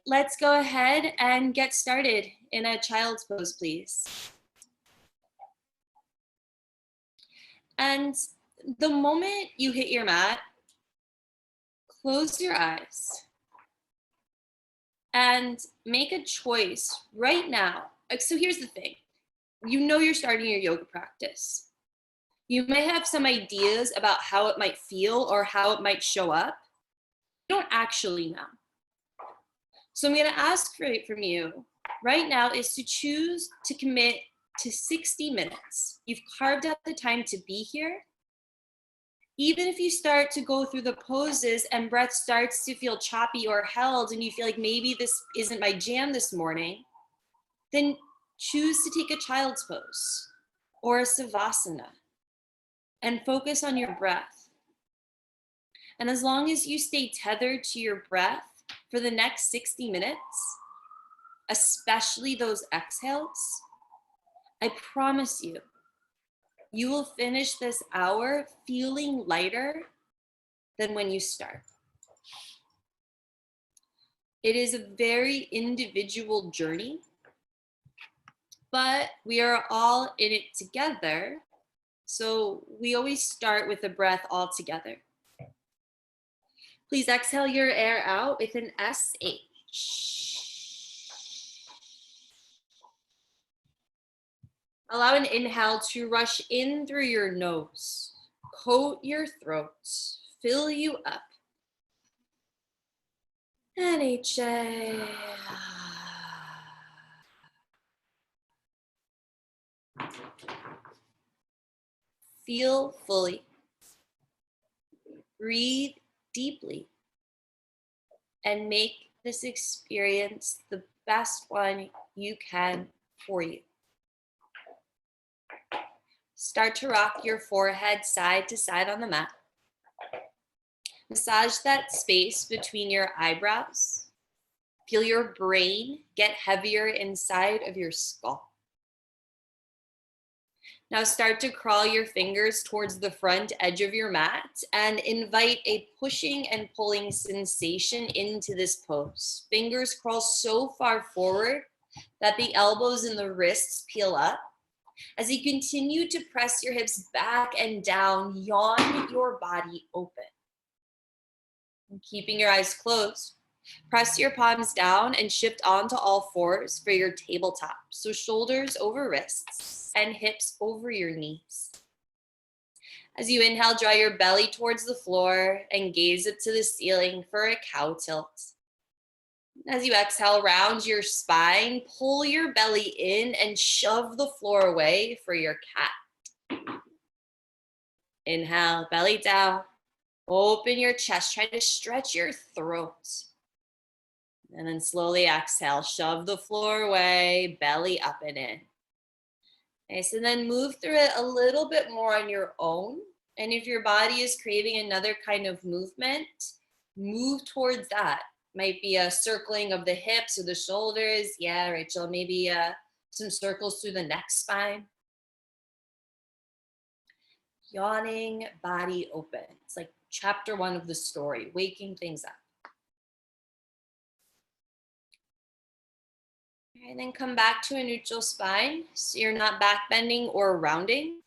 let's go ahead and get started in a child's pose, please. And the moment you hit your mat, close your eyes and make a choice right now. So here's the thing. You know you're starting your yoga practice. You may have some ideas about how it might feel or how it might show up. You don't actually know. So I'm going to ask from you right now is to choose to commit to 60 minutes. You've carved out the time to be here. Even if you start to go through the poses and breath starts to feel choppy or held and you feel like maybe this isn't my jam this morning, then choose to take a child's pose or a savasana and focus on your breath. And as long as you stay tethered to your breath for the next 60 minutes, especially those exhales, I promise you, you will finish this hour feeling lighter than when you start. It is a very individual journey, but we are all in it together. So we always start with the breath all together. Please exhale your air out with an SH. Allow an inhale to rush in through your nose, coat your throat, fill you up. And exhale. Feel fully. Breathe deeply. And make this experience the best one you can for you. Start to rock your forehead side to side on the mat. Massage that space between your eyebrows. Feel your brain get heavier inside of your skull. Now start to crawl your fingers towards the front edge of your mat and invite a pushing and pulling sensation into this pose. Fingers crawl so far forward that the elbows and the wrists peel up. As you continue to press your hips back and down, yawn your body open. And keeping your eyes closed, press your palms down and shift onto all fours for your tabletop. So shoulders over wrists and hips over your knees. As you inhale, draw your belly towards the floor and gaze up to the ceiling for a cow tilt. As you exhale, round your spine, pull your belly in and shove the floor away for your cat. Inhale, belly down, open your chest, try to stretch your throat. And then slowly exhale, shove the floor away, belly up and in. Nice, and then move through it a little bit more on your own. And if your body is craving another kind of movement, move towards that. Might be a circling of the hips or the shoulders. Yeah, Rachel, maybe some circles through the neck spine. Yawning, body open. It's like chapter 1 of the story, waking things up. And then come back to a neutral spine so you're not back bending or rounding.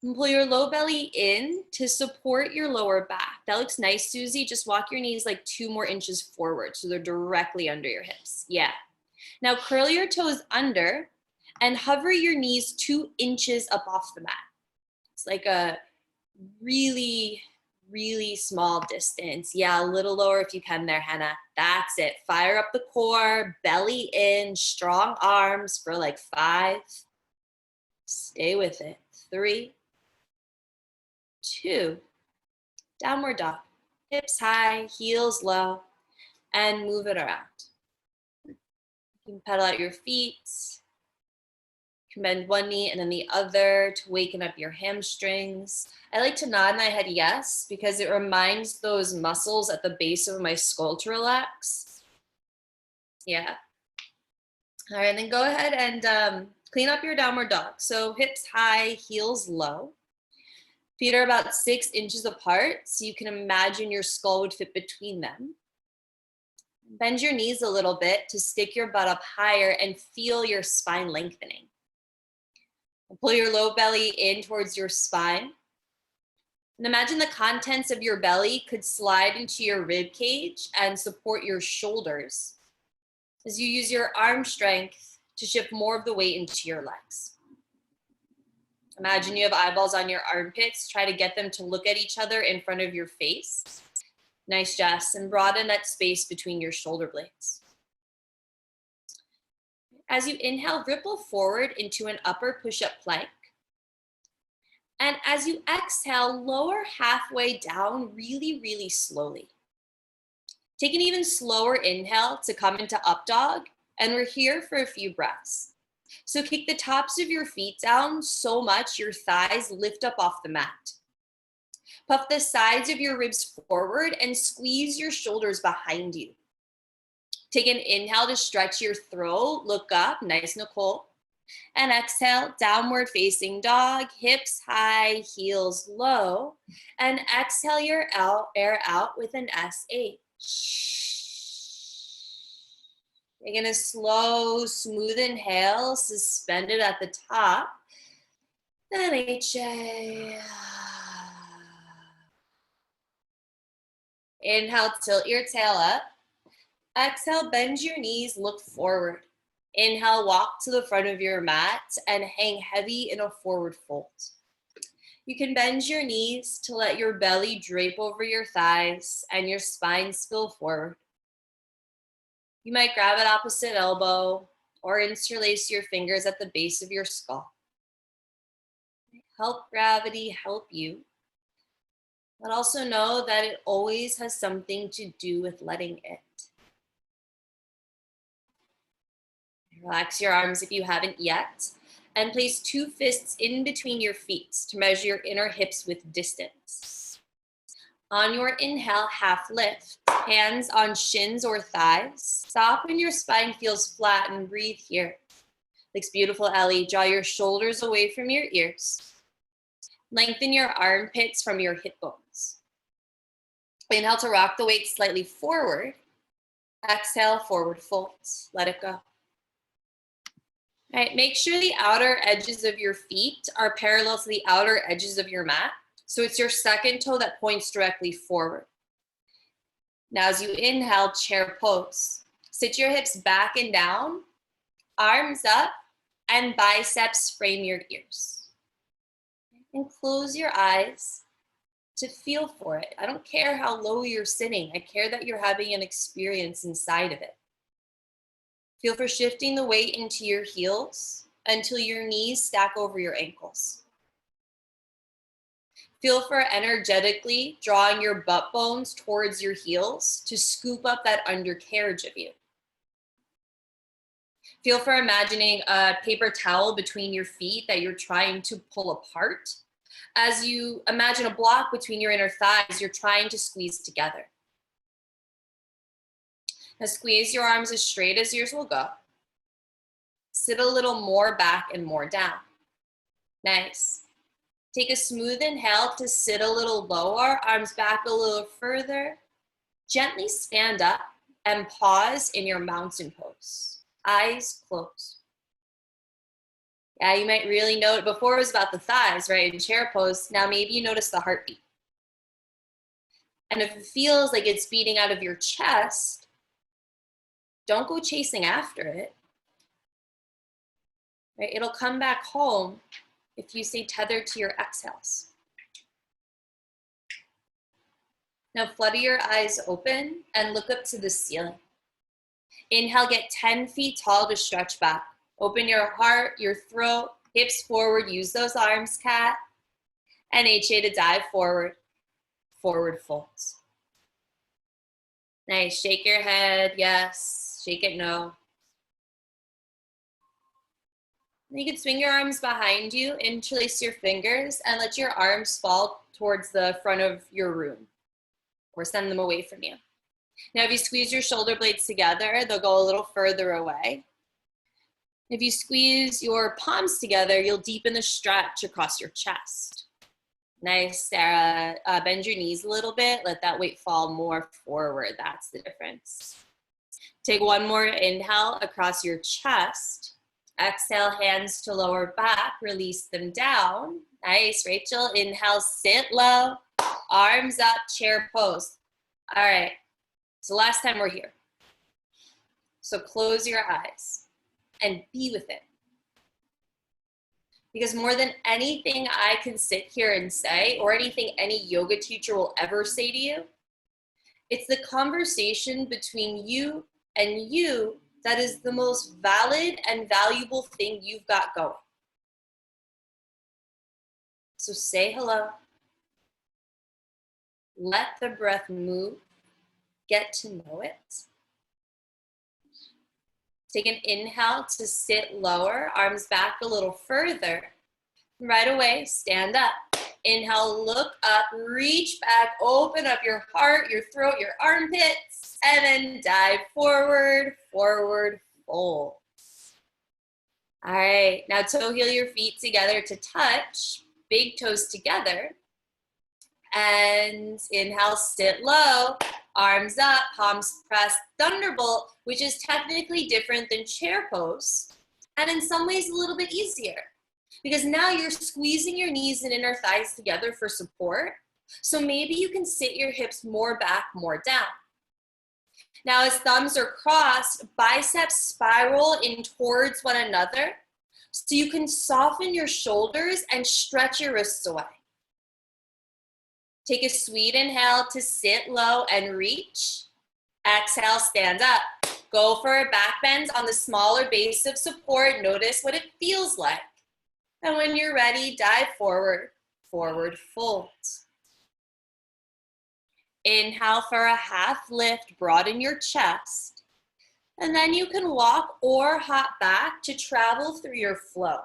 And pull your low belly in to support your lower back. That looks nice, Susie. Just walk your knees like 2 more inches forward so they're directly under your hips. Yeah. Now curl your toes under and hover your knees 2 inches up off the mat. It's like a really, really small distance. Yeah, a little lower if you can there, Hannah. That's it. Fire up the core, belly in, strong arms for like 5. Stay with it. 3, 2, downward dog. Hips high, heels low, and move it around. You can pedal out your feet. You can bend one knee and then the other to waken up your hamstrings. I like to nod my head yes, because it reminds those muscles at the base of my skull to relax. Yeah. All right, and then go ahead and clean up your downward dog. So hips high, heels low. Feet are about 6 inches apart, so you can imagine your skull would fit between them. Bend your knees a little bit to stick your butt up higher and feel your spine lengthening. Pull your low belly in towards your spine. And imagine the contents of your belly could slide into your rib cage and support your shoulders as you use your arm strength to shift more of the weight into your legs. Imagine you have eyeballs on your armpits. Try to get them to look at each other in front of your face. Nice, Jess. And broaden that space between your shoulder blades. As you inhale, ripple forward into an upper push-up plank. And as you exhale, lower halfway down really, really slowly. Take an even slower inhale to come into up dog, and we're here for a few breaths. So kick the tops of your feet down so much your thighs lift up off the mat. Puff the sides of your ribs forward and squeeze your shoulders behind you. Take an inhale to stretch your throat, look up, nice, Nicole. And exhale, downward facing dog, hips high, heels low. And exhale your air out with an SH. Taking a slow, smooth inhale, suspended at the top. Then HA. Inhale, tilt your tail up. Exhale, bend your knees, look forward. Inhale, walk to the front of your mat and hang heavy in a forward fold. You can bend your knees to let your belly drape over your thighs and your spine spill forward. You might grab an opposite elbow or interlace your fingers at the base of your skull. Help gravity help you, but also know that it always has something to do with letting it. Relax your arms if you haven't yet, and place 2 fists in between your feet to measure your inner hips with distance. On your inhale, half lift, hands on shins or thighs. Stop when your spine feels flat and breathe here. Looks beautiful, Ellie. Draw your shoulders away from your ears. Lengthen your armpits from your hip bones. Inhale to rock the weight slightly forward. Exhale, forward fold. Let it go. All right, make sure the outer edges of your feet are parallel to the outer edges of your mat. So it's your second toe that points directly forward. Now as you inhale, chair pose. Sit your hips back and down, arms up, and biceps frame your ears. And close your eyes to feel for it. I don't care how low you're sitting. I care that you're having an experience inside of it. Feel for shifting the weight into your heels until your knees stack over your ankles. Feel for energetically drawing your butt bones towards your heels to scoop up that undercarriage of you. Feel for imagining a paper towel between your feet that you're trying to pull apart. As you imagine a block between your inner thighs, you're trying to squeeze together. Now squeeze your arms as straight as yours will go. Sit a little more back and more down. Nice. Take a smooth inhale to sit a little lower, arms back a little further. Gently stand up and pause in your mountain pose. Eyes closed. Yeah, you might really note, before it was about the thighs, right, in chair pose. Now maybe you notice the heartbeat. And if it feels like it's beating out of your chest, don't go chasing after it. Right? It'll come back home if you stay tethered to your exhales. Now flutter your eyes open and look up to the ceiling. Inhale, get 10 feet tall to stretch back. Open your heart, your throat, hips forward, use those arms, cat. And HA to dive forward, forward folds. Nice, shake your head, yes. Shake it, no. You can swing your arms behind you, interlace your fingers, and let your arms fall towards the front of your room, or send them away from you. Now, if you squeeze your shoulder blades together, they'll go a little further away. If you squeeze your palms together, you'll deepen the stretch across your chest. Nice, Sarah. Bend your knees a little bit. Let that weight fall more forward. That's the difference. Take one more inhale across your chest. Exhale, hands to lower back, release them down. Nice, Rachel. Inhale, sit low, arms up, chair pose. All right, so last time we're here. So close your eyes and be with it. Because more than anything I can sit here and say, or anything any yoga teacher will ever say to you, it's the conversation between you and you that is the most valid and valuable thing you've got going. So say hello. Let the breath move. Get to know it. Take an inhale to sit lower, arms back a little further. Right away, stand up. Inhale, look up, reach back, open up your heart, your throat, your armpits, and then dive forward, forward, fold. All right, now toe heel your feet together to touch, big toes together. And inhale, sit low, arms up, palms pressed, thunderbolt, which is technically different than chair pose, and in some ways a little bit easier. Because now you're squeezing your knees and inner thighs together for support. So maybe you can sit your hips more back, more down. Now as thumbs are crossed, biceps spiral in towards one another. So you can soften your shoulders and stretch your wrists away. Take a sweet inhale to sit low and reach. Exhale, stand up. Go for back bends on the smaller base of support. Notice what it feels like. And when you're ready, dive forward, forward fold. Inhale for a half lift, broaden your chest. And then you can walk or hop back to travel through your flow.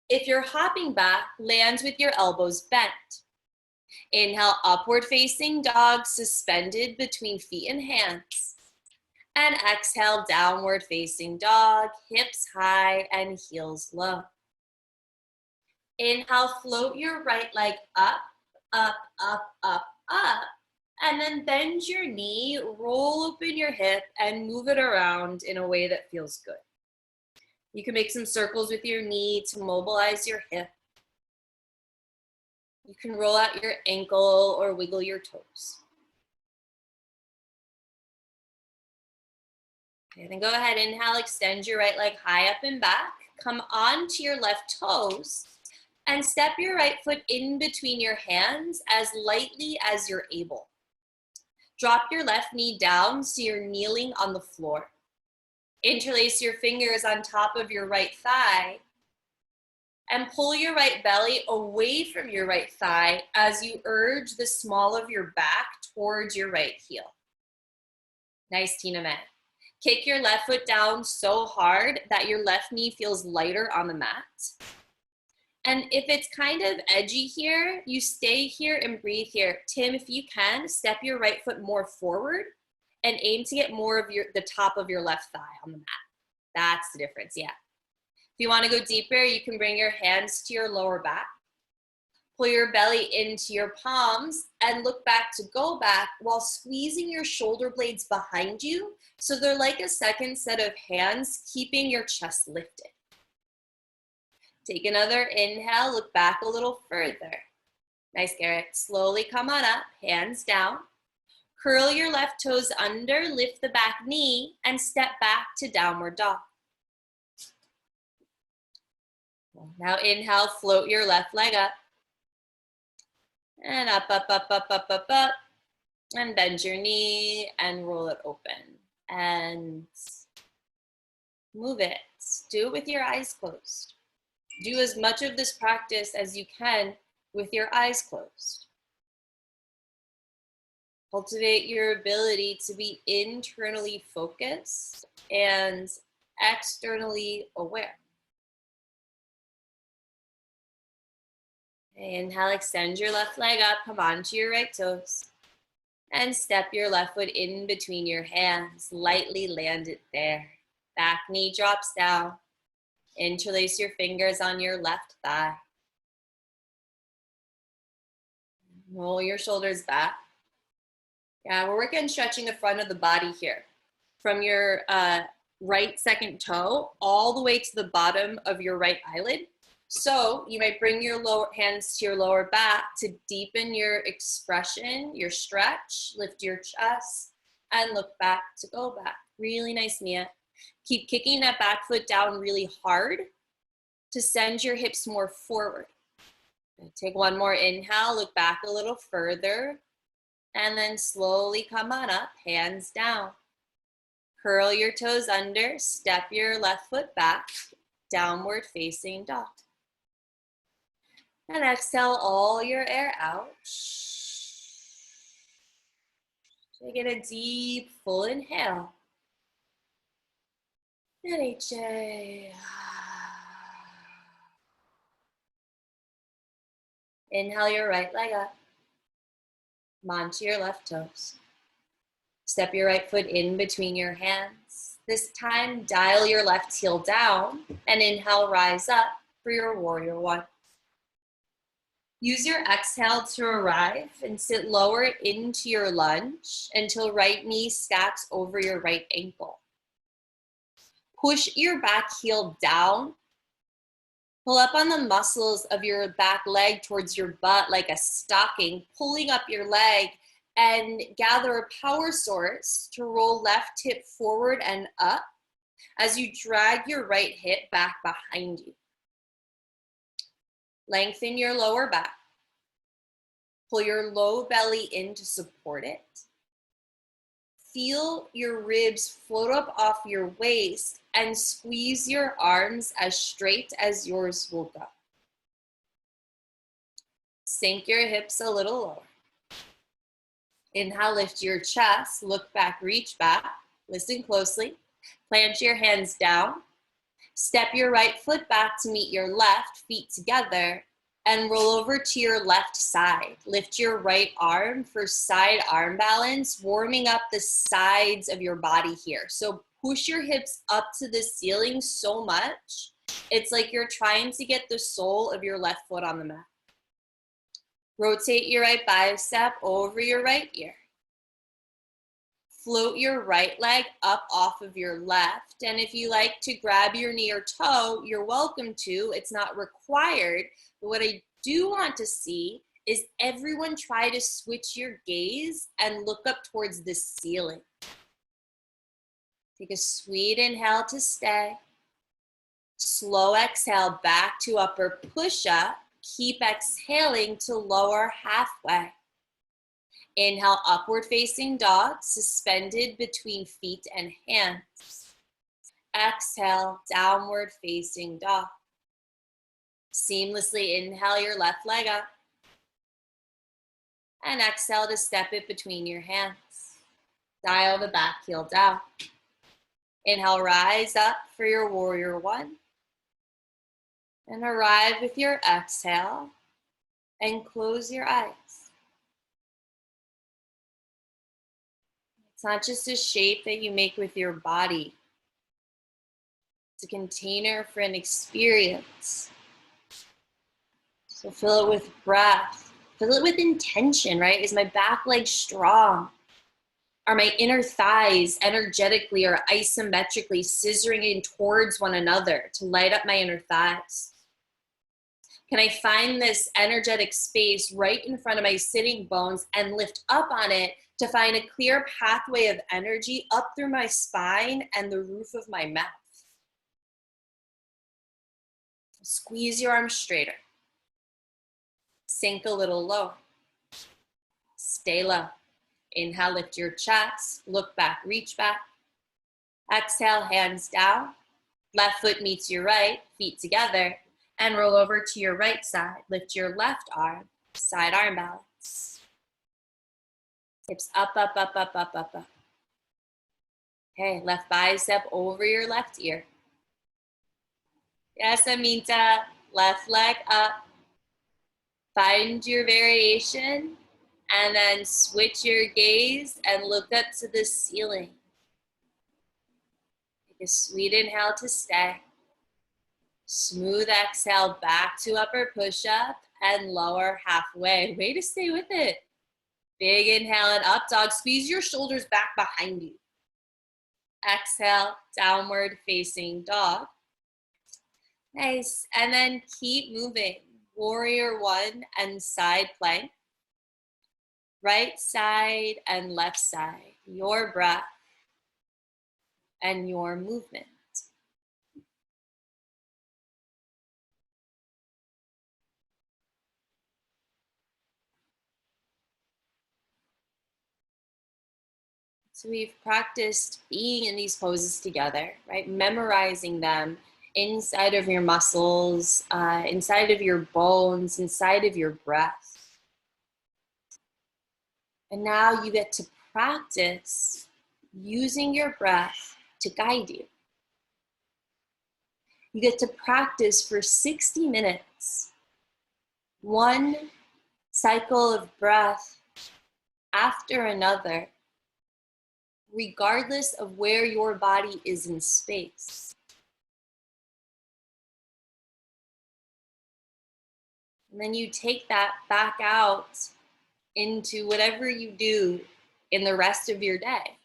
If you're hopping back, land with your elbows bent. Inhale, upward facing dog, suspended between feet and hands. And exhale, downward facing dog, hips high and heels low. Inhale, float your right leg up, up, up, up, up. And then bend your knee, roll open your hip, and move it around in a way that feels good. You can make some circles with your knee to mobilize your hip. You can roll out your ankle or wiggle your toes. Okay, then go ahead, inhale, extend your right leg high up and back. Come onto your left toes and step your right foot in between your hands as lightly as you're able. Drop your left knee down so you're kneeling on the floor. Interlace your fingers on top of your right thigh and pull your right belly away from your right thigh as you urge the small of your back towards your right heel. Nice, Tina Mae. Kick your left foot down so hard that your left knee feels lighter on the mat. And if it's kind of edgy here, you stay here and breathe here. Tim, if you can, step your right foot more forward and aim to get more of the top of your left thigh on the mat. That's the difference, yeah. If you want to go deeper, you can bring your hands to your lower back. Pull your belly into your palms and look back to go back while squeezing your shoulder blades behind you so they're like a second set of hands keeping your chest lifted. Take another inhale, look back a little further. Nice, Garrett. Slowly come on up, hands down. Curl your left toes under, lift the back knee, and step back to downward dog. Now inhale, float your left leg up. And up, up, up, up, up, up, up. And bend your knee and roll it open. And move it. Do it with your eyes closed. Do as much of this practice as you can with your eyes closed. Cultivate your ability to be internally focused and externally aware. Inhale, extend your left leg up, come onto your right toes, and step your left foot in between your hands. Lightly land it there. Back knee drops down. Interlace your fingers on your left thigh. Roll your shoulders back. Yeah, we're working on stretching the front of the body here. from your right second toe all the way to the bottom of your right eyelid. So you might bring your lower hands to your lower back to deepen your expression, your stretch, lift your chest, and look back to go back. Really nice, Mia. Keep kicking that back foot down really hard to send your hips more forward. Take one more inhale, look back a little further, and then slowly come on up, hands down. Curl your toes under, step your left foot back, downward facing dog. And exhale all your air out. Take it a deep, full inhale. And HA. Inhale your right leg up. Come onto your left toes. Step your right foot in between your hands. This time, dial your left heel down and inhale, rise up for your warrior one. Use your exhale to arrive and sit lower into your lunge until right knee stacks over your right ankle. Push your back heel down. Pull up on the muscles of your back leg towards your butt like a stocking, pulling up your leg, and gather a power source to roll left hip forward and up as you drag your right hip back behind you. Lengthen your lower back. Pull your low belly in to support it. Feel your ribs float up off your waist and squeeze your arms as straight as yours will go. Sink your hips a little lower. Inhale, lift your chest, look back, reach back. Listen closely. Plant your hands down. Step your right foot back to meet your left, feet together, and roll over to your left side. Lift your right arm for side arm balance, warming up the sides of your body here. So push your hips up to the ceiling so much, it's like you're trying to get the sole of your left foot on the mat. Rotate your right bicep over your right ear. Float your right leg up off of your left. And if you like to grab your knee or toe, you're welcome to. It's not required. But what I do want to see is everyone try to switch your gaze and look up towards the ceiling. Take a sweet inhale to stay. Slow exhale back to upper push-up. Keep exhaling to lower halfway. Inhale, upward facing dog, suspended between feet and hands. Exhale, downward facing dog. Seamlessly inhale your left leg up. And exhale to step it between your hands. Dial the back heel down. Inhale, rise up for your warrior one. And arrive with your exhale and close your eyes. It's not just a shape that you make with your body. It's a container for an experience. So fill it with breath. Fill it with intention, right? Is my back leg strong? Are my inner thighs energetically or isometrically scissoring in towards one another to light up my inner thighs? Can I find this energetic space right in front of my sitting bones and lift up on it to find a clear pathway of energy up through my spine and the roof of my mouth? Squeeze your arms straighter. Sink a little lower. Stay low. Inhale, lift your chest. Look back, reach back. Exhale, hands down. Left foot meets your right, feet together. And roll over to your right side. Lift your left arm, side arm balance. Hips up, up, up, up, up, up, up. Okay, left bicep over your left ear. Yes, Amita, left leg up. Find your variation and then switch your gaze and look up to the ceiling. Take a sweet inhale to stay. Smooth exhale back to upper push-up and lower halfway. Way to stay with it. Big inhale and up dog. Squeeze your shoulders back behind you. Exhale, downward facing dog. Nice. And then keep moving. Warrior one and side plank. Right side and left side. Your breath and your movement. So we've practiced being in these poses together, right? Memorizing them inside of your muscles, inside of your bones, inside of your breath. And now you get to practice using your breath to guide you. You get to practice for 60 minutes, one cycle of breath after another, regardless of where your body is in space. And then you take that back out into whatever you do in the rest of your day.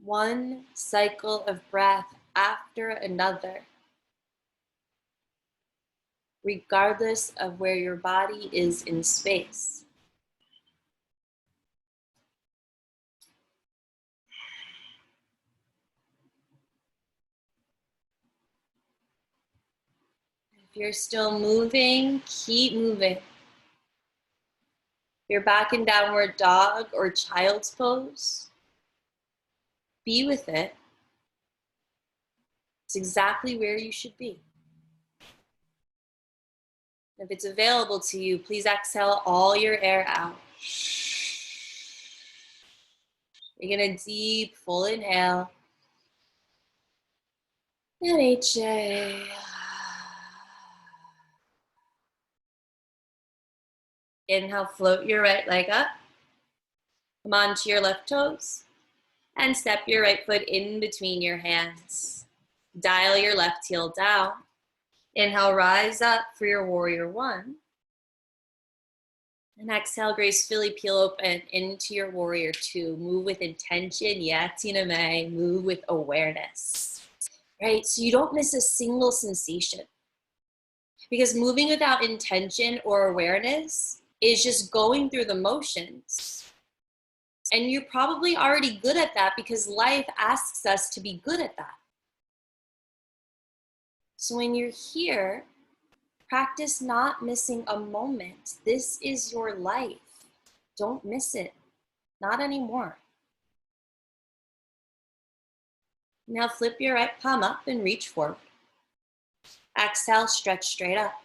One cycle of breath after another, regardless of where your body is in space. If you're still moving, keep moving. If you're back in downward dog or child's pose, be with it. It's exactly where you should be. If it's available to you, please exhale all your air out. You're gonna deep, full inhale. And exhale. Inhale, float your right leg up. Come onto your left toes. And step your right foot in between your hands. Dial your left heel down. Inhale, rise up for your warrior one. And exhale, gracefully peel open into your warrior two. Move with intention, yatiname, move with awareness. Right, so you don't miss a single sensation. Because moving without intention or awareness is just going through the motions. And you're probably already good at that because life asks us to be good at that. So when you're here, practice not missing a moment. This is your life. Don't miss it. Not anymore. Now flip your right palm up and reach forward. Exhale, stretch straight up.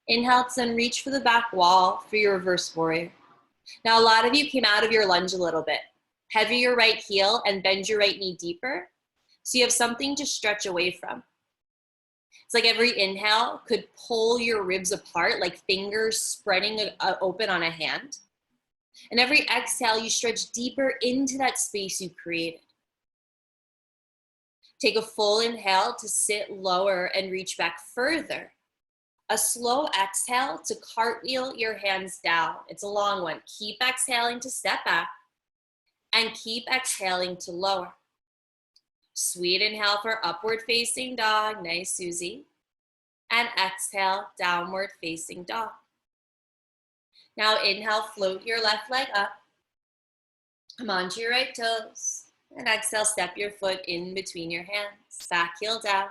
Inhale, then reach for the back wall for your reverse warrior. Now, a lot of you came out of your lunge a little bit. Heavy your right heel and bend your right knee deeper so you have something to stretch away from. It's like every inhale could pull your ribs apart, like fingers spreading open on a hand. And every exhale, you stretch deeper into that space you created. Take a full inhale to sit lower and reach back further. A slow exhale to cartwheel your hands down. It's a long one. Keep exhaling to step back and keep exhaling to lower. Sweet inhale for upward facing dog. Nice, Susie. And exhale, downward facing dog. Now inhale, float your left leg up. Come onto your right toes. And exhale, step your foot in between your hands. Back heel down.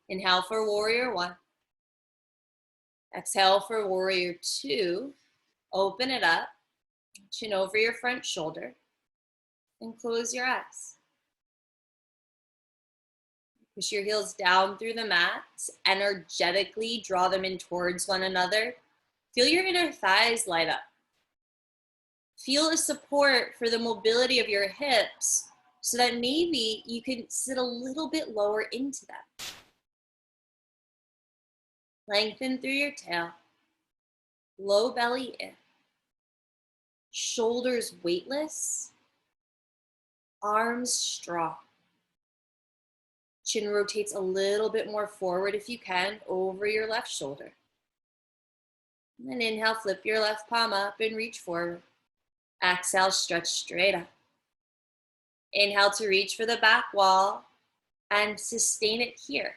Inhale for warrior one. Exhale for warrior two. Open it up. Chin over your front shoulder. And close your eyes. Push your heels down through the mat. Energetically draw them in towards one another. Feel your inner thighs light up. Feel the support for the mobility of your hips so that maybe you can sit a little bit lower into them. Lengthen through your tail. Low belly in. Shoulders weightless. Arms strong. Chin rotates a little bit more forward if you can over your left shoulder. And then inhale, flip your left palm up and reach forward. Exhale, stretch straight up. Inhale to reach for the back wall and sustain it here.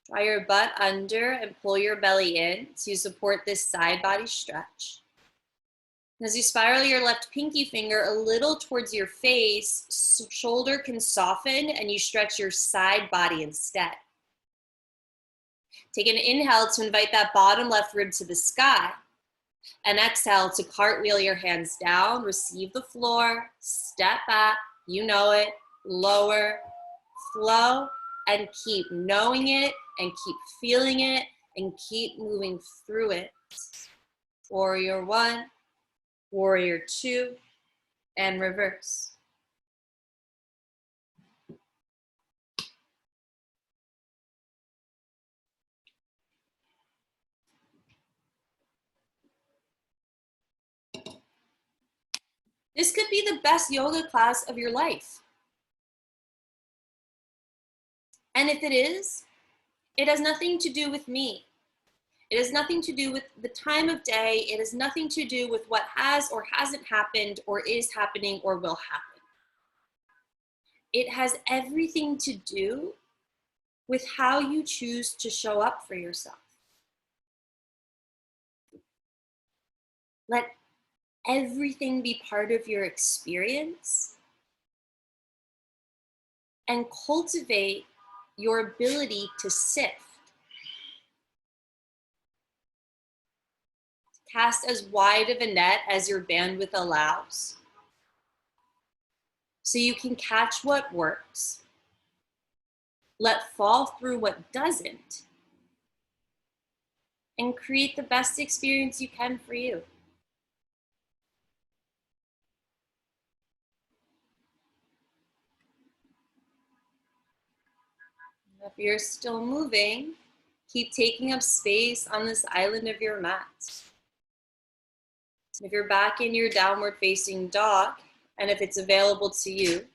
Draw your butt under and pull your belly in to support this side body stretch. As you spiral your left pinky finger a little towards your face, shoulder can soften and you stretch your side body instead. Take an inhale to invite that bottom left rib to the sky. And exhale to cartwheel your hands down, receive the floor, step back, you know it, lower, flow, and keep knowing it, and keep feeling it, and keep moving through it. Warrior one, warrior two, and reverse. This could be the best yoga class of your life. And if it is, it has nothing to do with me. It has nothing to do with the time of day. It has nothing to do with what has or hasn't happened or is happening or will happen. It has everything to do with how you choose to show up for yourself. Let everything be part of your experience and cultivate your ability to sift. Cast as wide of a net as your bandwidth allows, so you can catch what works, let fall through what doesn't, and create the best experience you can for you. If you're still moving, keep taking up space on this island of your mat. If you're back in your downward facing dog, and if it's available to you,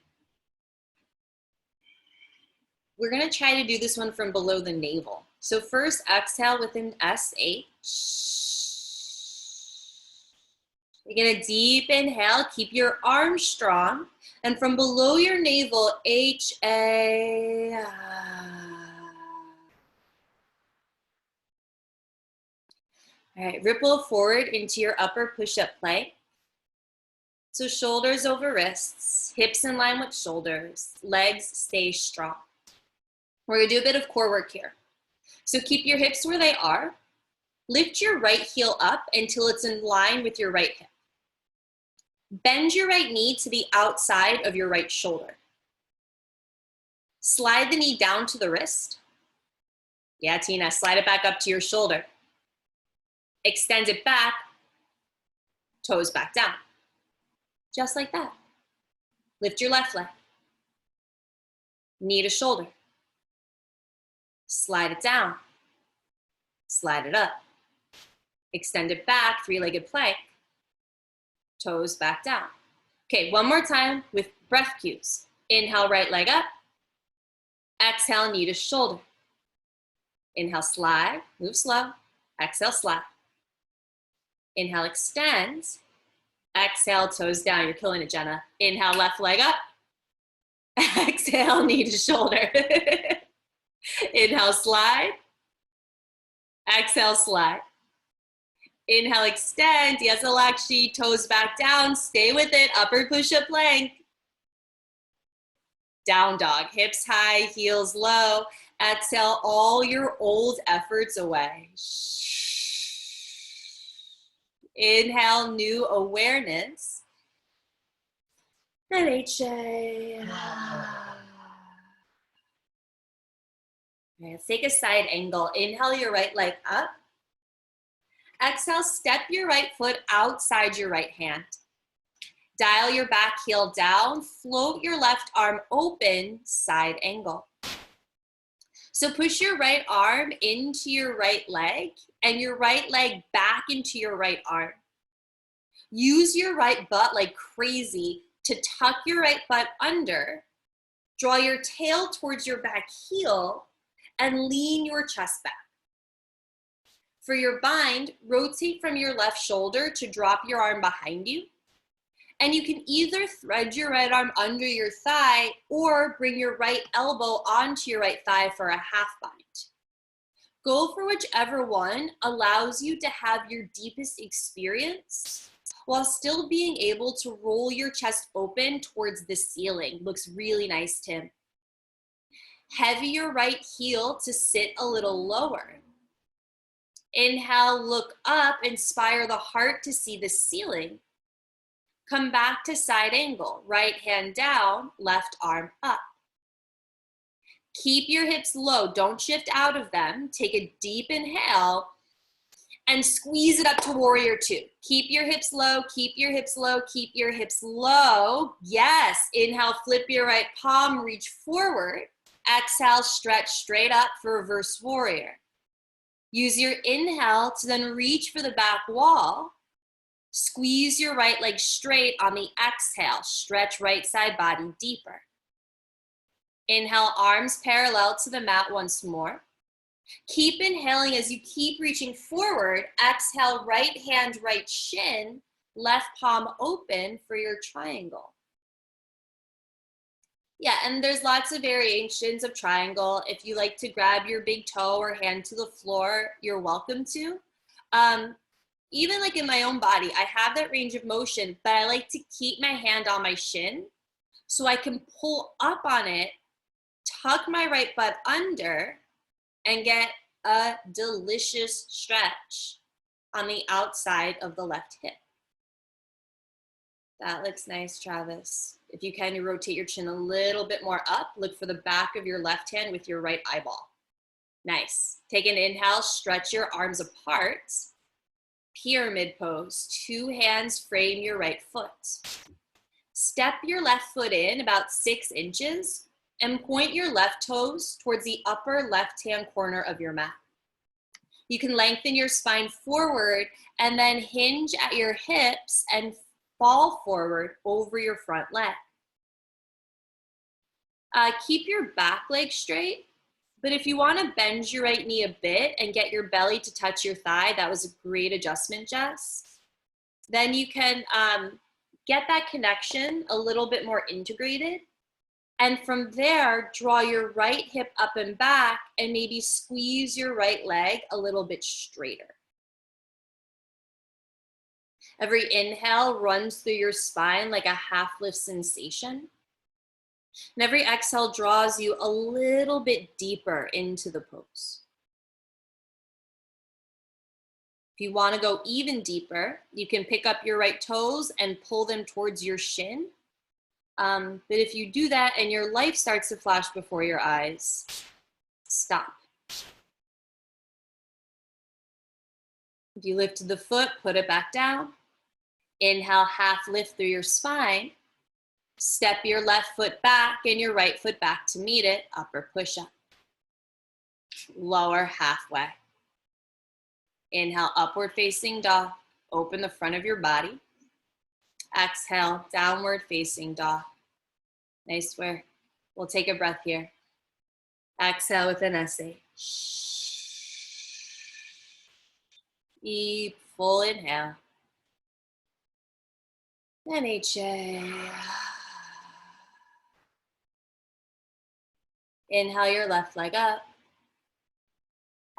we're gonna try to do this one from below the navel. So first, exhale with an SH. You're gonna deep inhale, keep your arms strong, and from below your navel, HA. All right, ripple forward into your upper push-up plank. So shoulders over wrists, hips in line with shoulders, legs stay strong. We're gonna do a bit of core work here. So keep your hips where they are. Lift your right heel up until it's in line with your right hip. Bend your right knee to the outside of your right shoulder. Slide the knee down to the wrist. Yeah, Tina, slide it back up to your shoulder. Extend it back, toes back down. Just like that. Lift your left leg. Knee to shoulder. Slide it down. Slide it up. Extend it back, three-legged plank. Toes back down. Okay, one more time with breath cues. Inhale, right leg up. Exhale, knee to shoulder. Inhale, slide, move slow. Exhale, slide. Inhale, extend. Exhale, toes down. You're killing it, Jenna. Inhale, left leg up. Exhale, knee to shoulder. Inhale, slide. Exhale, slide. Inhale, extend. Yes, Alakshi. Toes back down. Stay with it. Upper push-up plank. Down dog. Hips high, heels low. Exhale all your old efforts away. Inhale, new awareness. And HA. Okay, let's take a side angle. Inhale your right leg up. Exhale, step your right foot outside your right hand. Dial your back heel down. Float your left arm open, side angle. So push your right arm into your right leg and your right leg back into your right arm. Use your right butt like crazy to tuck your right butt under. Draw your tail towards your back heel and lean your chest back. For your bind, rotate from your left shoulder to drop your arm behind you And you can either thread your right arm under your thigh or bring your right elbow onto your right thigh for a half bind. Go for whichever one allows you to have your deepest experience while still being able to roll your chest open towards the ceiling. Looks really nice, Tim. Heavy your right heel to sit a little lower. Inhale, look up, inspire the heart to see the ceiling. Come back to side angle, right hand down, left arm up. Keep your hips low, don't shift out of them. Take a deep inhale and squeeze it up to warrior two. Keep your hips low, keep your hips low, keep your hips low. Yes, inhale, flip your right palm, reach forward. Exhale, stretch straight up for reverse warrior. Use your inhale to then reach for the back wall. Squeeze your right leg straight on the exhale. Stretch right side body deeper. Inhale, arms parallel to the mat once more. Keep inhaling as you keep reaching forward. Exhale, right hand, right shin, left palm open for your triangle. Yeah, and there's lots of variations of triangle. If you like to grab your big toe or hand to the floor, you're welcome to. Even like in my own body, I have that range of motion, but I like to keep my hand on my shin so I can pull up on it, tuck my right butt under, and get a delicious stretch on the outside of the left hip. That looks nice, Travis. If you can, you rotate your chin a little bit more up. Look for the back of your left hand with your right eyeball. Nice. Take an inhale, stretch your arms apart. Pyramid pose. 2 hands frame your right foot. Step your left foot in about 6 inches and point your left toes towards the upper left-hand corner of your mat. You can lengthen your spine forward and then hinge at your hips and fall forward over your front leg. Keep your back leg straight, but if you want to bend your right knee a bit and get your belly to touch your thigh, that was a great adjustment, Jess. Then you can get that connection a little bit more integrated. And from there, draw your right hip up and back and maybe squeeze your right leg a little bit straighter. Every inhale runs through your spine like a half lift sensation. And every exhale draws you a little bit deeper into the pose. If you want to go even deeper, you can pick up your right toes and pull them towards your shin. But if you do that and your life starts to flash before your eyes, stop. If you lifted the foot, put it back down. Inhale, half lift through your spine. Step your left foot back and your right foot back to meet it, upper push-up. Lower halfway. Inhale, upward facing dog. Open the front of your body. Exhale, downward facing dog. Nice work. We'll take a breath here. Exhale with an essay. Deep, full inhale. And HA. Inhale your left leg up.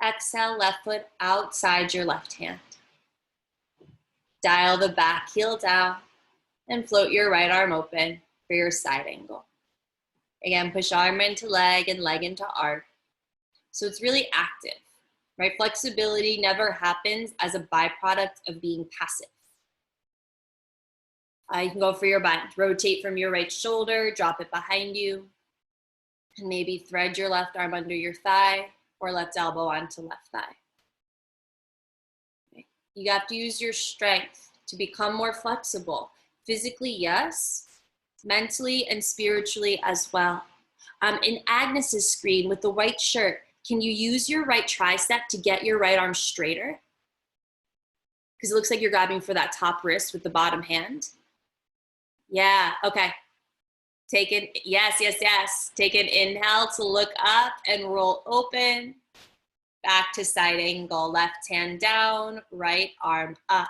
Exhale, left foot outside your left hand. Dial the back heel down and float your right arm open for your side angle. Again, push arm into leg and leg into arc. So it's really active, right? Flexibility never happens as a byproduct of being passive. You can go for your bind. Rotate from your right shoulder, drop it behind you, and maybe thread your left arm under your thigh or left elbow onto left thigh. Okay. You have to use your strength to become more flexible. Physically, yes. Mentally and spiritually as well. In Agnes's screen with the white shirt, can you use your right tricep to get your right arm straighter? Because it looks like you're grabbing for that top wrist with the bottom hand. Yeah, okay. Take it, yes. Take an inhale to look up and roll open. Back to side angle, left hand down, right arm up.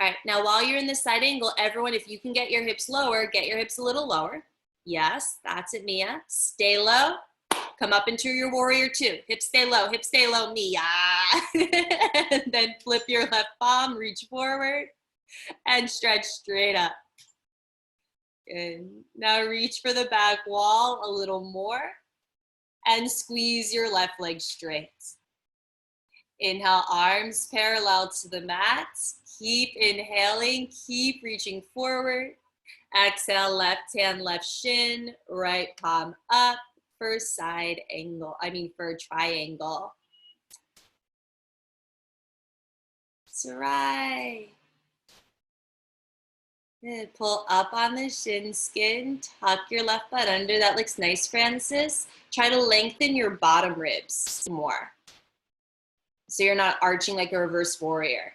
All right, now while you're in this side angle, everyone, if you can get your hips lower, get your hips a little lower. Yes, that's it, Mia. Stay low. Come up into your warrior two. Hips stay low, Mia. And then flip your left palm, reach forward, and stretch straight up. Good. Now reach for the back wall a little more, and squeeze your left leg straight. Inhale, arms parallel to the mat. Keep inhaling, keep reaching forward. Exhale, left hand, left shin, right palm up for side angle, for triangle. Sarai. Good. Pull up on the shin skin, tuck your left butt under. That looks nice, Francis. Try to lengthen your bottom ribs more, so you're not arching like a reverse warrior.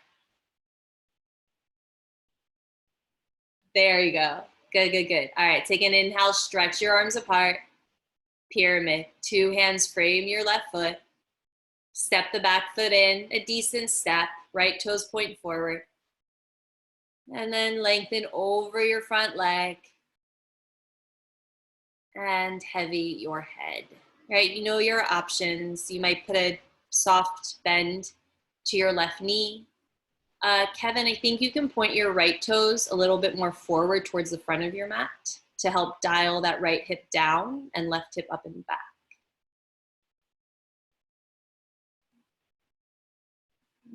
There you go. Good, good, good. All right, take an inhale, stretch your arms apart. Pyramid. 2 hands frame your left foot. Step the back foot in, a decent step. Right toes point forward. And then lengthen over your front leg. And heavy your head. All right, you know your options. You might put a soft bend to your left knee. Kevin, I think you can point your right toes a little bit more forward towards the front of your mat to help dial that right hip down and left hip up and back.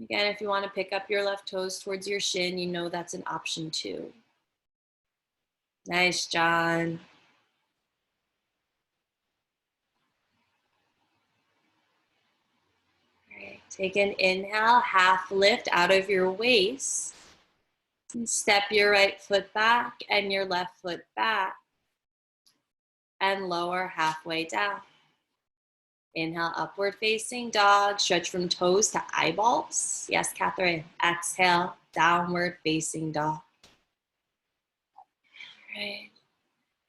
Again, if you want to pick up your left toes towards your shin, you know that's an option too. Nice, John. All right, take an inhale, half lift out of your waist. And step your right foot back and your left foot back. And lower halfway down. Inhale, upward facing dog. Stretch from toes to eyeballs. Yes, Catherine. Exhale, downward facing dog. All right.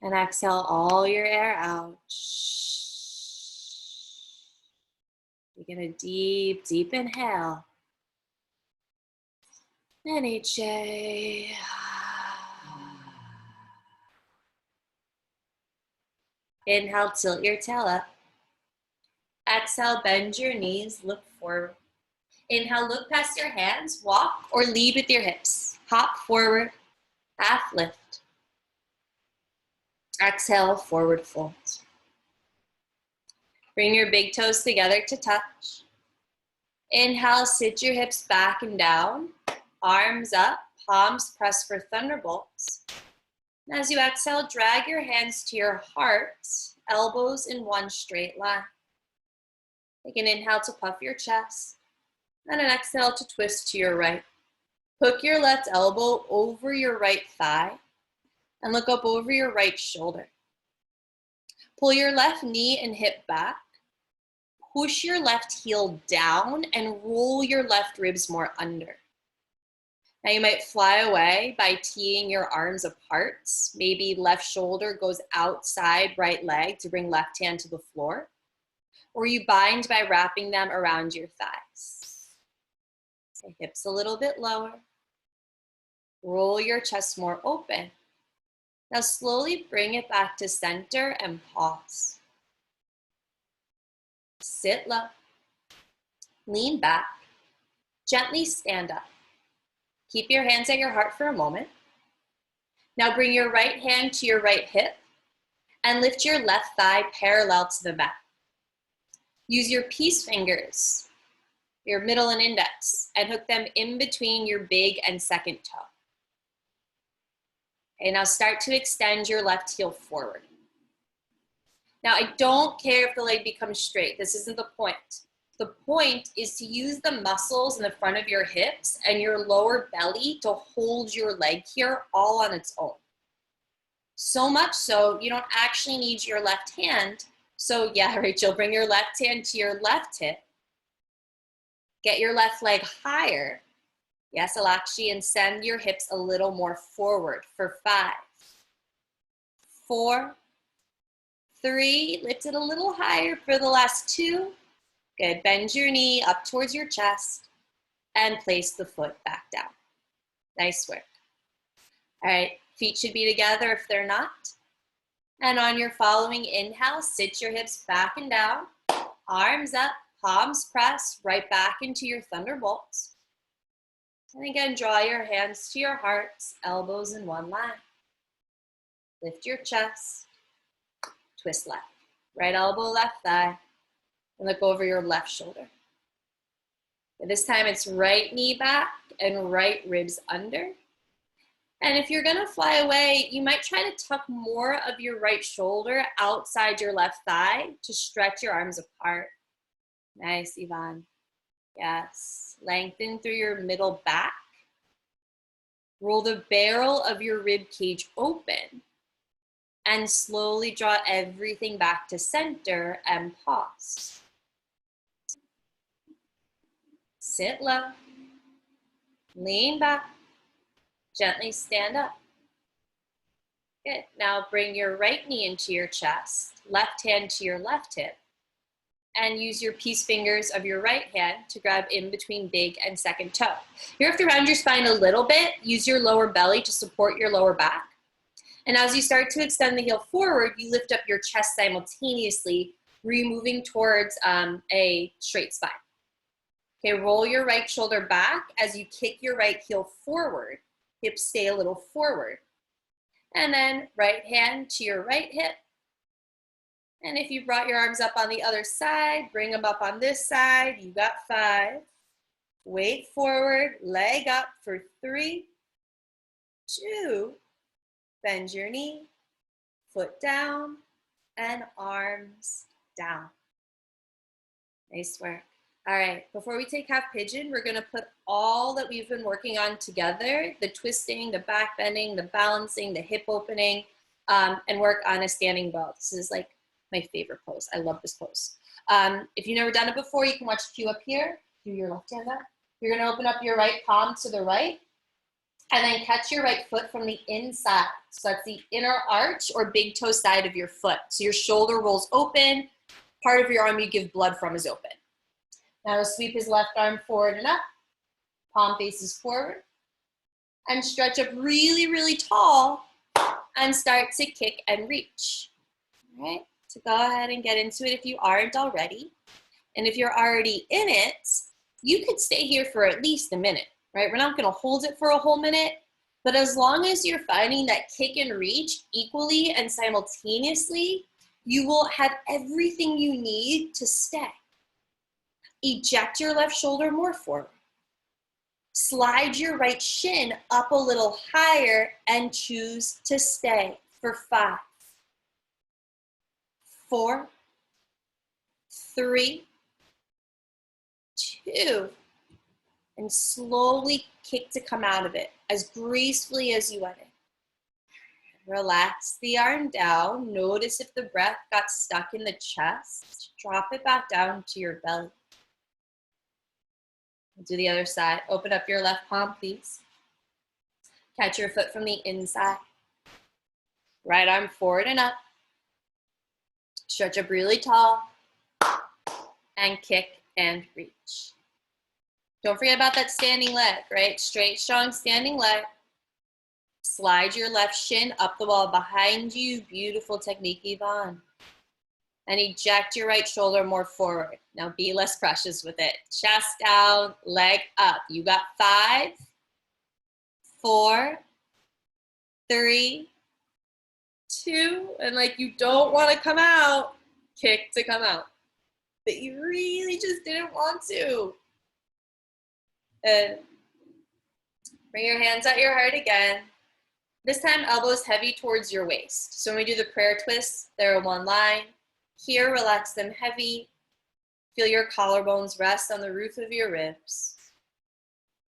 And exhale all your air out. Taking a deep, deep inhale. And HA. Inhale, tilt your tail up. Exhale, bend your knees, look forward. Inhale, look past your hands, walk or lead with your hips. Hop forward, half lift. Exhale, forward fold. Bring your big toes together to touch. Inhale, sit your hips back and down. Arms up, palms press for thunderbolts. And as you exhale, drag your hands to your heart, elbows in one straight line. Take an inhale to puff your chest, and an exhale to twist to your right. Hook your left elbow over your right thigh, and look up over your right shoulder. Pull your left knee and hip back. Push your left heel down and roll your left ribs more under. Now you might fly away by teeing your arms apart. Maybe left shoulder goes outside right leg to bring left hand to the floor. Or you bind by wrapping them around your thighs. Okay, hips a little bit lower. Roll your chest more open. Now slowly bring it back to center and pause. Sit low. Lean back. Gently stand up. Keep your hands at your heart for a moment. Now bring your right hand to your right hip and lift your left thigh parallel to the mat. Use your peace fingers, your middle and index, and hook them in between your big and second toe. Okay, now start to extend your left heel forward. Now I don't care if the leg becomes straight. This isn't the point. The point is to use the muscles in the front of your hips and your lower belly to hold your leg here all on its own. So much so, you don't actually need your left hand. So yeah, Rachel, bring your left hand to your left hip. Get your left leg higher. Yes, Alakshi, and send your hips a little more forward for 5, 4, 3. Lift it a little higher for the last 2. Good. Bend your knee up towards your chest and place the foot back down. Nice work. All right, feet should be together if they're not. And on your following inhale, sit your hips back and down, arms up, palms press right back into your thunderbolts. And again, draw your hands to your hearts, elbows in one line. Lift your chest, twist left. Right elbow, left thigh, and look over your left shoulder. This time it's right knee back and right ribs under. And if you're gonna fly away, you might try to tuck more of your right shoulder outside your left thigh to stretch your arms apart. Nice, Yvonne. Yes, lengthen through your middle back. Roll the barrel of your rib cage open and slowly draw everything back to center and pause. Sit low, lean back, gently stand up. Good. Now bring your right knee into your chest, left hand to your left hip, and use your peace fingers of your right hand to grab in between big and second toe. You have to round your spine a little bit. Use your lower belly to support your lower back. And as you start to extend the heel forward, you lift up your chest simultaneously, moving towards a straight spine. Okay, roll your right shoulder back as you kick your right heel forward. Hips stay a little forward. And then right hand to your right hip. And if you brought your arms up on the other side, bring them up on this side. You got 5. Weight forward, leg up for 3, 2, bend your knee, foot down, and arms down. Nice work. All right, before we take half pigeon, we're gonna put all that we've been working on together, the twisting, the back bending, the balancing, the hip opening, and work on a standing bow. This is like my favorite pose. I love this pose. If you've never done it before, you can watch the cue up here. Do your left hand up. You're gonna open up your right palm to the right, and then catch your right foot from the inside. So that's the inner arch or big toe side of your foot. So your shoulder rolls open, part of your arm you give blood from is open. Now sweep his left arm forward and up, palm faces forward, and stretch up really, really tall and start to kick and reach. All right, so go ahead and get into it if you aren't already. And if you're already in it, you could stay here for at least a minute, right? We're not gonna hold it for a whole minute, but as long as you're finding that kick and reach equally and simultaneously, you will have everything you need to stay. Eject your left shoulder more forward. Slide your right shin up a little higher and choose to stay for 5, 4, 3, 2, and slowly kick to come out of it as gracefully as you went in. Relax the arm down. Notice if the breath got stuck in the chest. Drop it back down to your belly. Do the other side. Open up your left palm, please. Catch your foot from the inside. Right arm forward and up. Stretch up really tall. And kick and reach. Don't forget about that standing leg, right? Straight, strong standing leg. Slide your left shin up the wall behind you. Beautiful technique, Yvonne. And eject your right shoulder more forward. Now be less precious with it. Chest down, leg up. You got 5, 4, 3, 2, and like you don't want to come out, kick to come out. But you really just didn't want to. And bring your hands at your heart again. This time elbows heavy towards your waist. So when we do the prayer twist, they're in one line. Here, relax them heavy. Feel your collarbones rest on the roof of your ribs.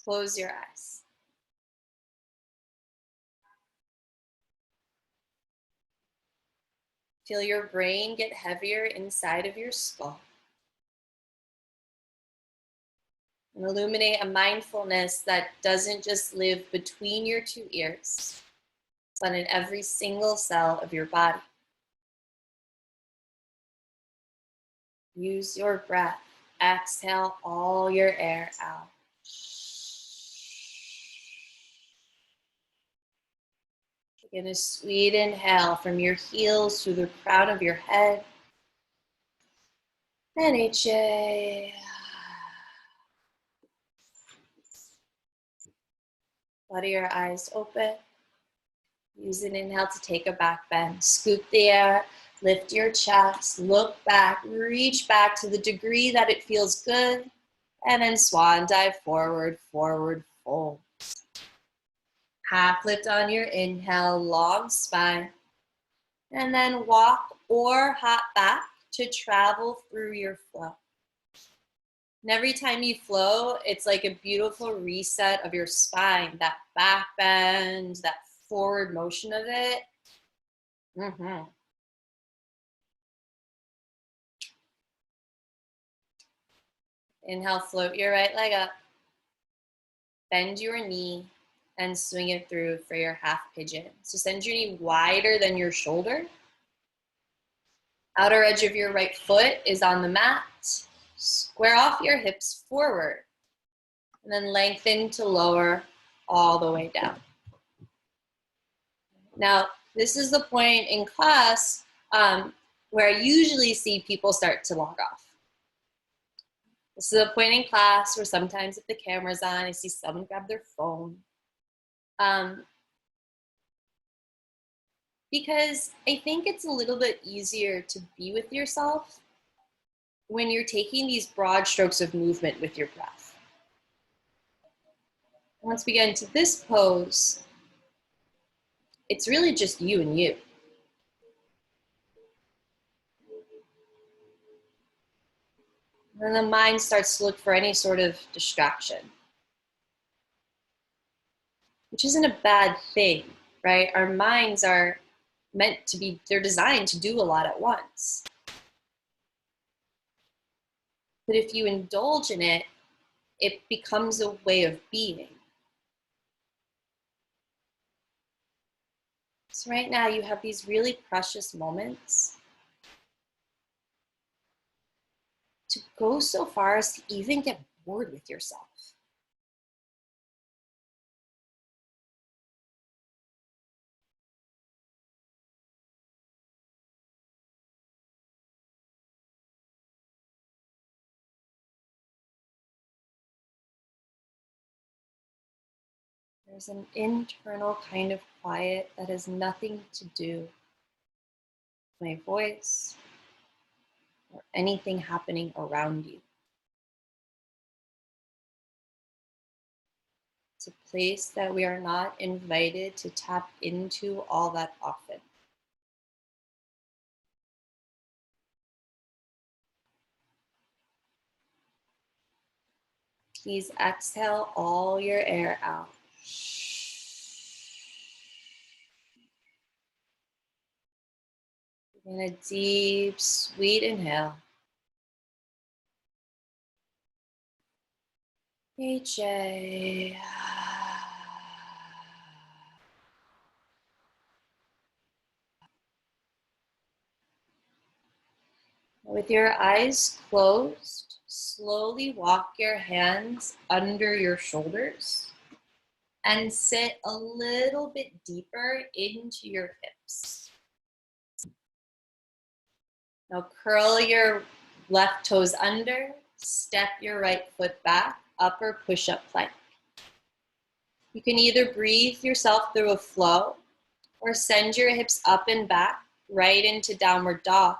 Close your eyes. Feel your brain get heavier inside of your skull. And illuminate a mindfulness that doesn't just live between your 2 ears, but in every single cell of your body. Use your breath. Exhale all your air out. Taking a sweet inhale from your heels to the crown of your head. And HA. Flutter your eyes open. Use an inhale to take a back bend. Scoop the air, lift your chest, look back, reach back to the degree that it feels good, and then swan dive forward, forward fold. Half lift on your inhale, long spine, and then walk or hop back to travel through your flow. And every time you flow, it's like a beautiful reset of your spine, that back bend, that forward motion of it. Inhale, float your right leg up. Bend your knee and swing it through for your half pigeon. So send your knee wider than your shoulder. Outer edge of your right foot is on the mat. Square off your hips forward. And then lengthen to lower all the way down. Now, this is the point in class where I usually see people start to log off. This is a point in class where sometimes if the camera's on, I see someone grab their phone. Because I think it's a little bit easier to be with yourself when you're taking these broad strokes of movement with your breath. Once we get into this pose, it's really just you and you. And then the mind starts to look for any sort of distraction, which isn't a bad thing, right? Our minds are meant to be, they're designed to do a lot at once. But if you indulge in it, it becomes a way of being. So right now you have these really precious moments to go so far as to even get bored with yourself. There's an internal kind of quiet that has nothing to do with my voice or anything happening around you. It's a place that we are not invited to tap into all that often. Please exhale all your air out. In a deep, sweet inhale. HA. With your eyes closed, slowly walk your hands under your shoulders and sit a little bit deeper into your hips. Now curl your left toes under, step your right foot back, upper push-up plank. You can either breathe yourself through a flow or send your hips up and back right into downward dog.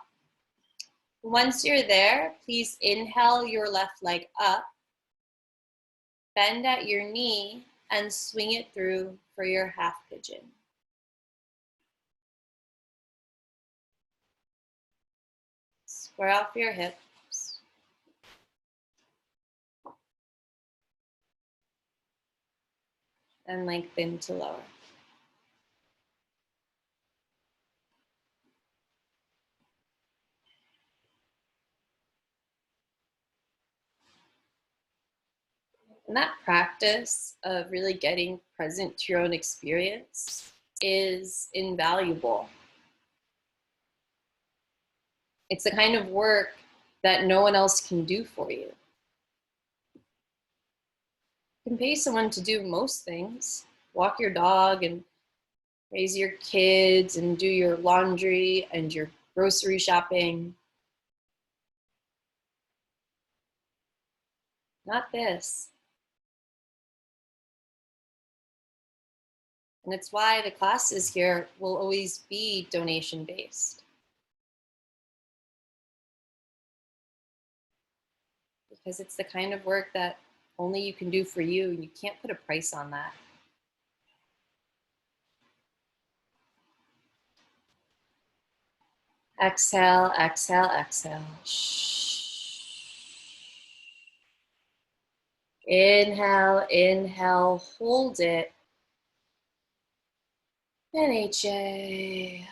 Once you're there, please inhale your left leg up, bend at your knee, and swing it through for your half pigeon. Square off your hips. And lengthen to lower. And that practice of really getting present to your own experience is invaluable. It's the kind of work that no one else can do for you. You can pay someone to do most things, walk your dog and Raise your kids and do your laundry and your grocery shopping. Not this. And it's why the classes here will always be donation based. Because it's the kind of work that only you can do for you, and you can't put a price on that. Exhale, exhale, exhale. Inhale, inhale, hold it. And HA.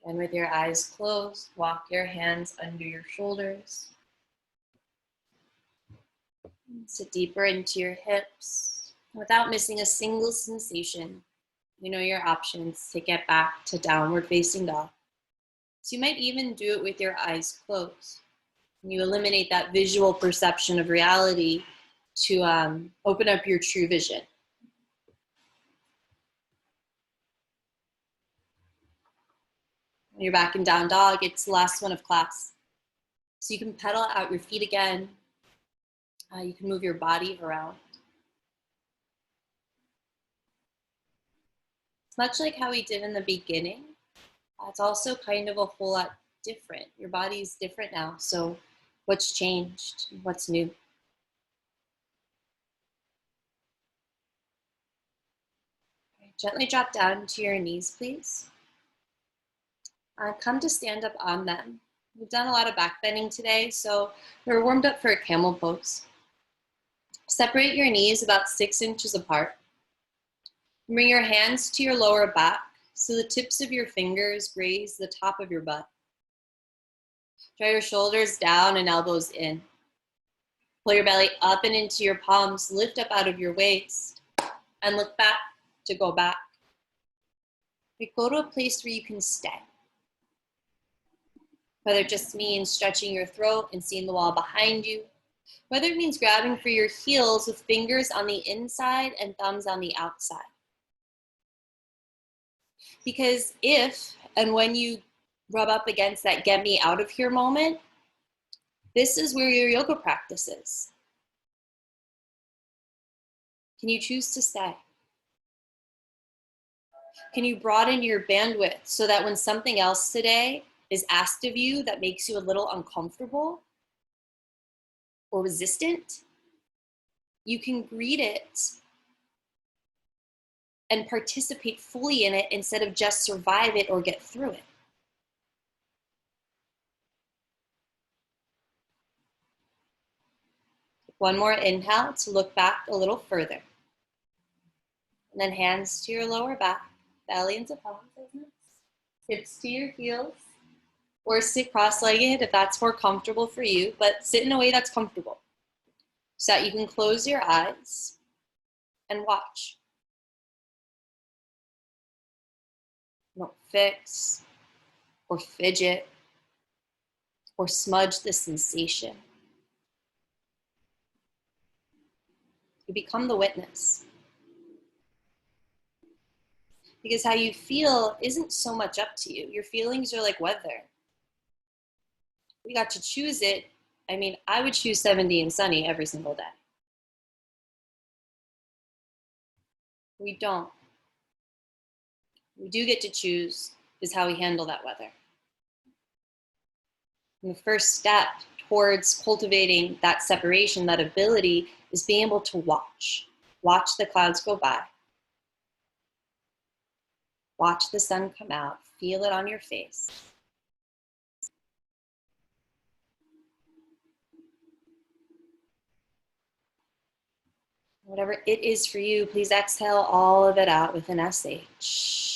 And with your eyes closed, walk your hands under your shoulders. Sit deeper into your hips without missing a single sensation. You know your options to get back to downward facing dog. So you might even do it with your eyes closed. And you eliminate that visual perception of reality to open up your true vision. When you're back in down dog, it's the last one of class. So you can pedal out your feet again. You can move your body around. It's much like how we did in the beginning. It's also kind of a whole lot different. Your body's different now. So what's changed? What's new? Gently drop down to your knees, please. Come to stand up on them. We've done a lot of back bending today, so we're warmed up for a camel pose. Separate your knees about 6 inches apart. Bring your hands to your lower back so the tips of your fingers graze the top of your butt. Draw your shoulders down and elbows in. Pull your belly up and into your palms, lift up out of your waist, and look back to go back. Go to a place where you can stay. Whether it just means stretching your throat and seeing the wall behind you, whether it means grabbing for your heels with fingers on the inside and thumbs on the outside. Because if and when you rub up against that get me out of here moment, this is where your yoga practice is. Can you choose to stay? Can you broaden your bandwidth so that when something else today is asked of you that makes you a little uncomfortable or resistant, you can greet it and participate fully in it instead of just survive it or get through it. One more inhale to look back a little further. And then hands to your lower back, belly into palms, hips to your heels, or sit cross-legged if that's more comfortable for you, but sit in a way that's comfortable so that you can close your eyes and watch. Don't fix or fidget or smudge the sensation. You become the witness. Because how you feel isn't so much up to you. Your feelings are like weather. We got to choose it. I mean, I would choose 70 and sunny every single day. We don't. We do get to choose is how we handle that weather. And the first step towards cultivating that separation, that ability, is being able to watch. Watch the clouds go by. Watch the sun come out. Feel it on your face. Whatever it is for you, please exhale all of it out with an SH.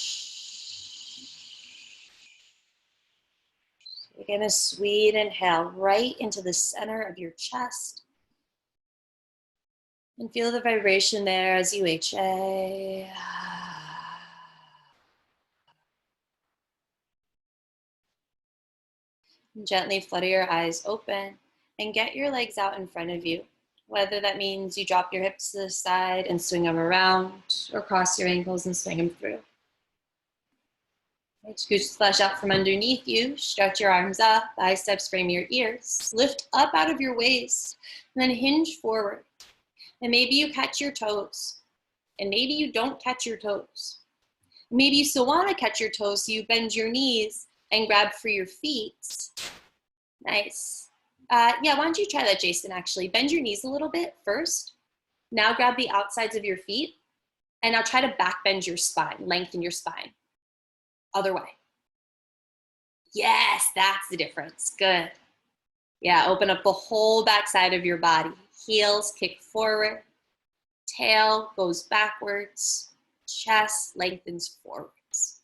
Again, a sweet inhale right into the center of your chest. And feel the vibration there as you HA. And gently flutter your eyes open and get your legs out in front of you. whether that means you drop your hips to the side and swing them around, or cross your ankles and swing them through. Right, scooch the flesh out from underneath you, stretch your arms up, biceps frame your ears, lift up out of your waist, and then hinge forward. And maybe you catch your toes, and maybe you don't catch your toes. Maybe you still want to catch your toes, so you bend your knees and grab for your feet. Nice. Yeah, why don't you try that, Jason, actually. Bend your knees a little bit first. Now grab the outsides of your feet, and now try to back bend your spine, lengthen your spine. Other way. Yes, that's the difference. Good. Yeah, open up the whole backside of your body. Heels kick forward. Tail goes backwards. Chest lengthens forwards.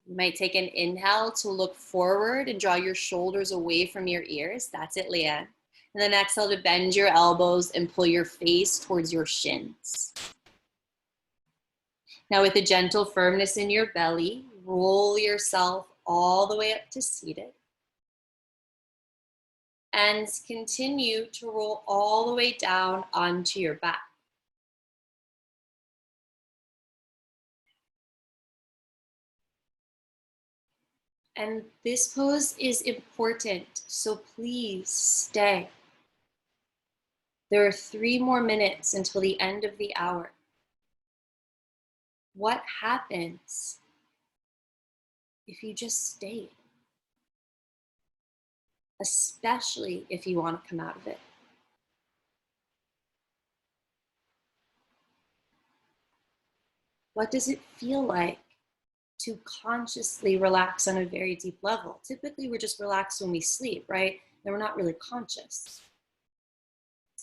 You might take an inhale to look forward and draw your shoulders away from your ears. That's it, Leanne. And then exhale to bend your elbows and pull your face towards your shins. Now with a gentle firmness in your belly, roll yourself all the way up to seated. And continue to roll all the way down onto your back. And this pose is important, so please stay. There are 3 more minutes until the end of the hour. What happens if you just stayed? Especially if you want to come out of it. What does it feel like to consciously relax on a very deep level? Typically, we're just relaxed when we sleep, right? And we're not really conscious.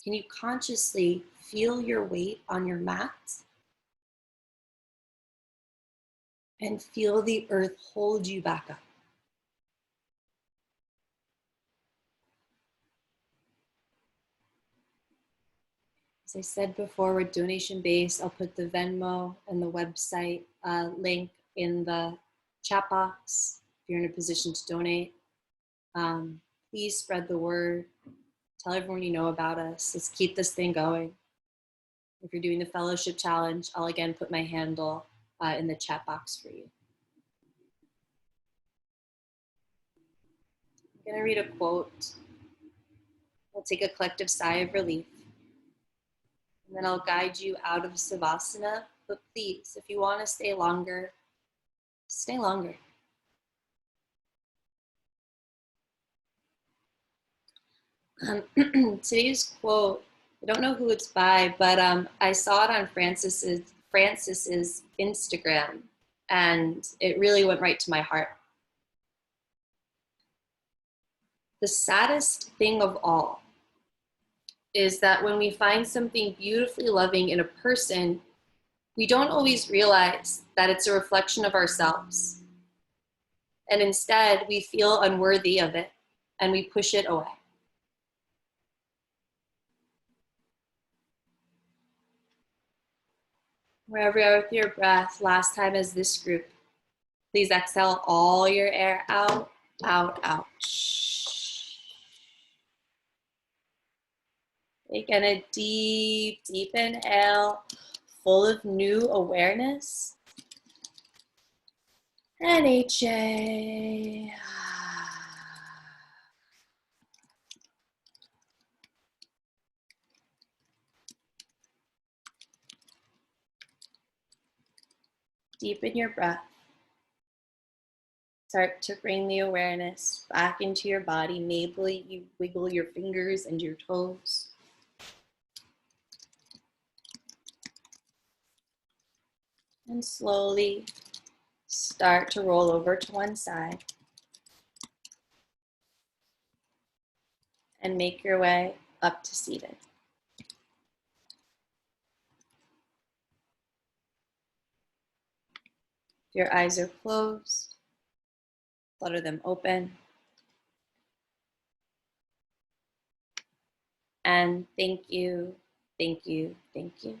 Can you consciously feel your weight on your mat? And feel the earth hold you back up. As I said before, we're donation-based. I'll put the Venmo and the website link in the chat box if you're in a position to donate. Please spread the word. Tell everyone you know about us. Let's keep this thing going. If you're doing the fellowship challenge, I'll again put my handle in the chat box for you. I'm gonna read a quote. We'll take a collective sigh of relief. And then I'll guide you out of Savasana. But please, if you want to stay longer, stay longer. Today's quote, I don't know who it's by, but I saw it on Francis's Instagram, and it really went right to my heart. The saddest thing of all is that when we find something beautifully loving in a person, we don't always realize that it's a reflection of ourselves. And instead, we feel unworthy of it, and we push it away. Wherever you are with your breath, last time as this group, please exhale all your air out, out, out. Again, a deep, deep inhale, full of new awareness. And HA. Deepen your breath. Start to bring the awareness back into your body. Maybe you wiggle your fingers and your toes. And slowly start to roll over to one side. And make your way up to seated. If your eyes are closed, flutter them open. And thank you, thank you, thank you.